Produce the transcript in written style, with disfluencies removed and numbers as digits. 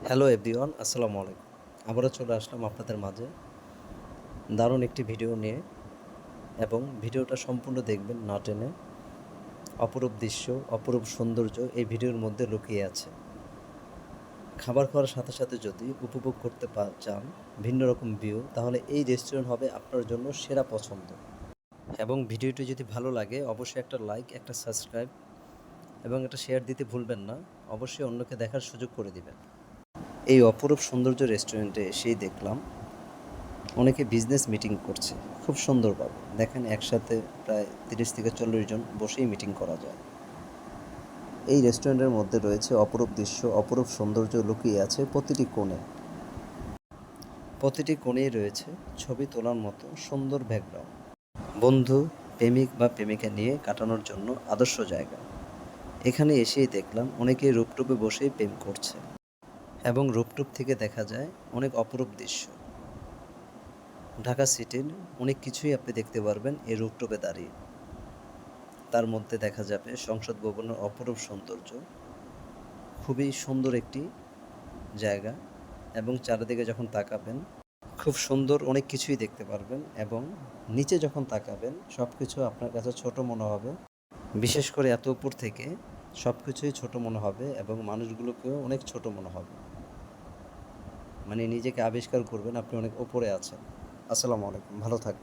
Hello everyone, আসসালামু আলাইকুম। আবারও চলে আসলাম আপনাদের মাঝে দারুণ একটি ভিডিও নিয়ে, এবং ভিডিওটা সম্পূর্ণ দেখবেন না টেনে। অপরূপ দৃশ্য, অপরূপ সৌন্দর্য এই ভিডিওর মধ্যে লুকিয়ে আছে। খাবার খাওয়ার সাথে সাথে যদি উপভোগ করতে চান ভিন্ন রকম ভিউ, তাহলে এই রেস্টুরেন্ট হবে আপনার জন্য সেরা পছন্দ। এবং ভিডিওটি যদি ভালো লাগে অবশ্যই একটা লাইক, একটা সাবস্ক্রাইব এবং একটা শেয়ার দিতে ভুলবেন না। অবশ্যই অন্যকে দেখার সুযোগ করে দিবেন। এই অপরূপ সৌন্দর্য রেস্টুরেন্টে এসেই দেখলাম অনেকে বিজনেস মিটিং করছে খুব সুন্দরভাবে। দেখেন, একসাথে প্রায় 30 থেকে 40 জন বসেই মিটিং করা যায়। এই রেস্টুরেন্টের মধ্যে রয়েছে অপরূপ দৃশ্য, অপরূপ সৌন্দর্য লুকিয়ে আছে প্রতিটি কোণে। প্রতিটি কোণেই রয়েছে ছবি তোলার মতো সুন্দর ব্যাকগ্রাউন্ড। বন্ধু, প্রেমিক বা প্রেমিকা নিয়ে কাটানোর জন্য আদর্শ জায়গা। এখানে এসেই দেখলাম অনেকেই রুপটুপে বসেই প্রেম করছে, এবং রুপটুপ থেকে দেখা যায় অনেক অপরূপ দৃশ্য। ঢাকা সিটির অনেক কিছুই আপনি দেখতে পারবেন এই রুপটপে দাঁড়িয়ে। তার মধ্যে দেখা যাবে সংসদ ভবনের অপরূপ সৌন্দর্য, খুবই সুন্দর একটি জায়গা। এবং চারিদিকে যখন তাকাবেন খুব সুন্দর অনেক কিছুই দেখতে পারবেন, এবং নিচে যখন তাকাবেন সব কিছু আপনার কাছে ছোট মনে হবে। বিশেষ করে এত উপর থেকে সব কিছুই ছোট মনে হবে, এবং মানুষগুলোকেও অনেক ছোট মনে হবে। মানে নিজেকে আবিষ্কার করবেন আপনি অনেক উপরে আছেন। আসসালামু আলাইকুম, ভালো থাকবেন।